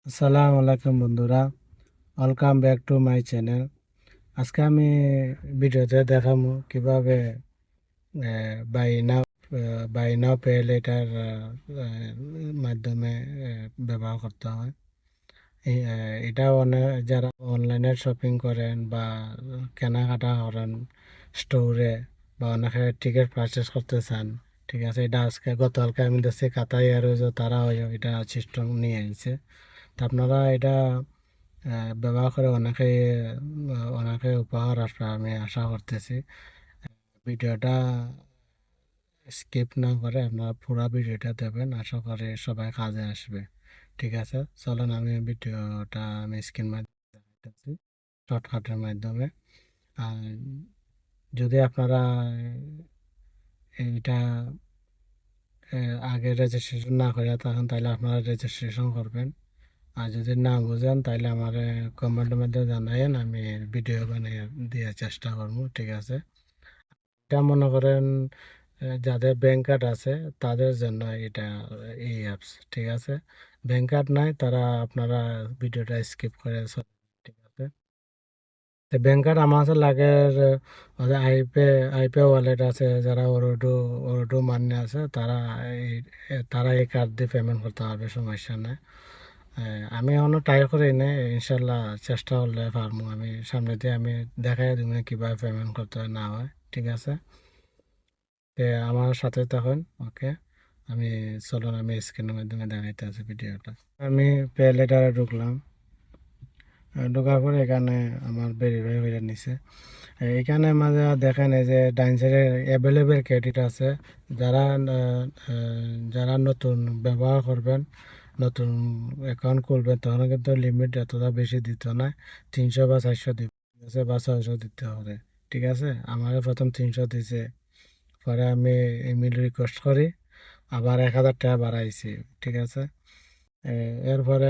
আসসালামু আলাইকুম বন্ধুরা, welcome back to my channel. আজকে আমি ভিডিওতে দেখাবো কিভাবে বাই নাও পে লেটার মাধ্যমে ব্যবহার করতে হয়। এটা অনেক যারা অনলাইনে শপিং করেন বা কেনাকাটা করেন স্টোরে বা অনেকে টিকিট পারচেস করতে চান, ঠিক আছে। এটা আজকে গতকালকে আমি দেখছি কাতার এয়ারওয়েজও তারা এটা সিস্টেম নিয়ে আইছে। তা আপনারা এটা ব্যবহার করে অনেকে উপহার আসবে আমি আশা করতেছি। ভিডিওটা স্কিপ না করে আপনারা পুরো ভিডিওটা দেবেন, আশা করি সবাই কাজে আসবে। ঠিক আছে, চলুন আমি স্ক্রিন মাধ্যমে দেখাইতেছি শর্টকাটের মাধ্যমে। আর যদি আপনারা এইটা আগে রেজিস্ট্রেশন না করে থাকেন তাহলে আপনারা রেজিস্ট্রেশন করবেন। আর যদি না বুঝেন তাহলে আমার কমেন্টের মধ্যে জানাইন, আমি ভিডিও বানিয়ে দেওয়ার চেষ্টা করবো। ঠিক আছে, এটা মনে করেন যাদের ব্যাংক কার্ড আছে তাদের জন্য এটা এই অ্যাপস। ঠিক আছে, ব্যাংক কার্ড নাই তারা আপনারা ভিডিওটা স্কিপ করে ঠিক আছে। ব্যাংক কার্ড আমার কাছে লাগে, আইপে আইপে ওয়ালেট আছে, যারা ওরডু মান্য আছে তারা এই কার্ড দিয়ে পেমেন্ট করতে পারবে, সমস্যা নেই। আমি এখনো ট্রাই করি নাই, ইনশাল্লাহ চেষ্টা করলে পারবো। আমি সামনে দিয়ে আমি দেখাই দিব কিভাবে পেমেন্ট করতে হয় না হয়। ঠিক আছে, আমার সাথে তখন ওকে আমি চলুন আমি স্ক্রিনের মাধ্যমে দেখাইতে আছি ভিডিওটা। আমি পে লেটারে ঢুকলাম, ঢোকার পরে এখানে আমার ভেরিফাই হয়ে নিছে। এখানে মাঝে দেখেন এই যে ডাইন সাইডে অ্যাভেলেবেল ক্রেডিট আছে। যারা যারা নতুন ব্যবহার করবেন, নতুন অ্যাকাউন্ট খুলবেন, তখন কিন্তু লিমিট এতটা বেশি দিত না, 300 বা 400 দিবে, ঠিক আছে, বা 600 দিতে হবে। ঠিক আছে, আমার প্রথম 300 দিছে, পরে আমি ইমেল রিকোয়েস্ট করি, আবার 1000 টাকা বাড়াইছি। ঠিক আছে, এরপরে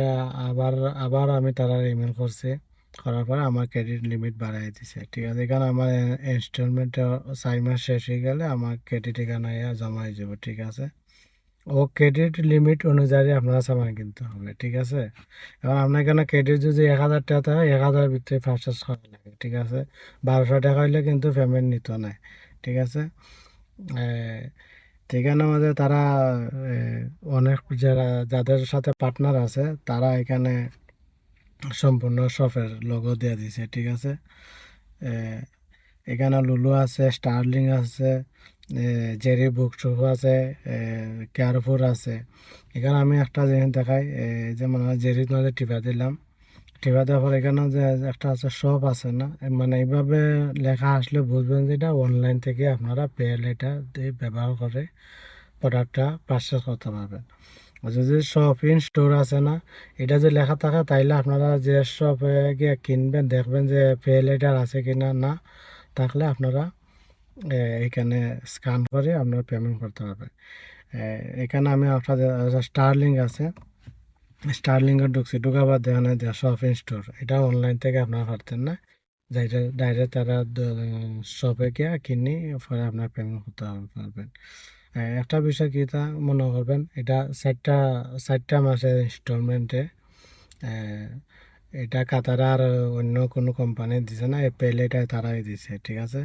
আবার আবার আমি তারা ইমেল করছি, করার পরে আমার ক্রেডিট লিমিট বাড়াই দিছে। ঠিক আছে, এখানে আমার ইনস্টলমেন্ট 4 মাস শেষ হয়ে গেলে আমার ক্রেডিট এখানে জমা হয়ে যাবে। ঠিক আছে, ও ক্রেডিট লিমিট অনুযায়ী আপনারা সামান কিনতে হবে। ঠিক আছে, এবার আপনার এখানে ক্রেডিট যদি 1000 টাকা হয়, 1000 ভিতরে পারচেস করা লাগে। ঠিক আছে, 1200 টাকা হইলে কিন্তু পেমেন্ট নিত না। ঠিক আছে, এখানে আমাদের তারা অনেক যাদের সাথে পার্টনার আছে তারা এখানে সম্পূর্ণ শপের লোগো দিয়ে দিছে। ঠিক আছে, আহ, এখানে লুলু আছে, স্টারলিং আছে, জেরি বুকশপ আছে, কেয়ারফুর আছে। এখানে আমি একটা জিনিস দেখাই, যেমন জেরির মধ্যে টিপা দিলাম, টিপা দেওয়ার পর এখানে যে একটা আছে শপ আছে না, মানে এইভাবে লেখা আসলে বুঝবেন যে এটা অনলাইন থেকে আপনারা পে লেটার দিয়ে ব্যবহার করে প্রোডাক্টটা পারচেস করতে পারবেন। আর যদি শপ ইন স্টোর আছে না, এটা যে লেখা থাকে তাইলে আপনারা যে শপে গিয়ে কিনবেন দেখবেন যে পে লেটার আছে কিনা, না থাকলে আপনারা এখানে স্ক্যান করে আপনারা পেমেন্ট করতে পারবেন। এখানে আমি আপনাদের স্টারলিং আছে, স্টারলিংয়ে ঢুকছি, ঢুকার বাদ এখানে শপ ইন স্টোর, এটা অনলাইন থেকে আপনারা পারতেন না, যাইটা ডাইরেক্ট তারা শপে গিয়ে কিনে পরে আপনার পেমেন্ট করতে পারবেন। একটা বিষয় কি তা মনে করবেন, এটা 4টা মাসের ইনস্টলমেন্টে, এটা কাতার আর অন্য কোনো কোম্পানি দিছে না, এই পেলেটা তারাই দিছে। ঠিক আছে,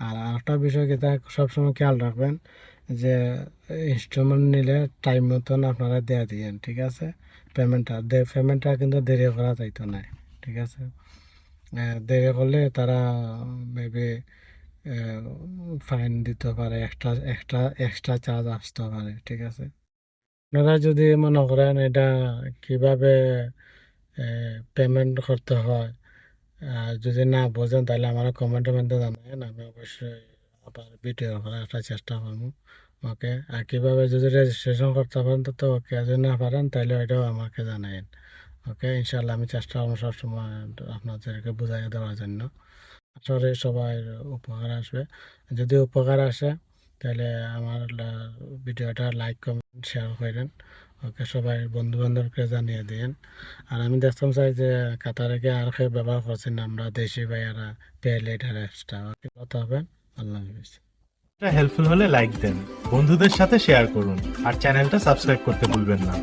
আর একটা বিষয় কি তা সবসময় খেয়াল রাখবেন যে ইনস্টলমেন্ট নিলে টাইম মতন আপনারা দেয়া দিয়েন। ঠিক আছে, পেমেন্টটা কিন্তু দেরি করা যাইতো না। ঠিক আছে, দেরি করলে তারা মেবি ফাইন দিতে পারে, এক্সট্রা চার্জ আসতে পারে। ঠিক আছে, আপনারা যদি মনে করেন এটা কিভাবে পেমেন্ট করতে হয়, যদি না বোঝেন তাহলে আমার কমেন্টের মধ্যে জানাবেন, আমি অবশ্যই আবার ভিডিও করার একটা চেষ্টা করবো। ওকে, আর কীভাবে যদি রেজিস্ট্রেশন করতে পারেন তো ওকে, যদি না পারেন তাহলে ওইটাও আমাকে জানাবেন। ওকে, ইনশাল্লাহ আমি চেষ্টা করবো সবসময় আপনাদেরকে বুঝাই দেওয়ার জন্য। আসলে সবাই উপকার আসবে। যদি উপকার আসে তাহলে আমার ভিডিওটা লাইক কমেন্ট শেয়ার করেন। ওকে, সবাই বন্ধু বান্ধবকে জানিয়ে দিন। আর আমি দেখতাম চাই যে কাতারে গিয়ে আর কেউ ব্যবহার করছেন না, আমরা দেশি ভাইয়ারা পে লেটার অ্যাপসটা। ওকে, কথা হবেন, আল্লাহ হাফিজ। হেল্পফুল হলে লাইক দেন, বন্ধুদের সাথে শেয়ার করুন আর চ্যানেলটা সাবস্ক্রাইব করতে ভুলবেন না।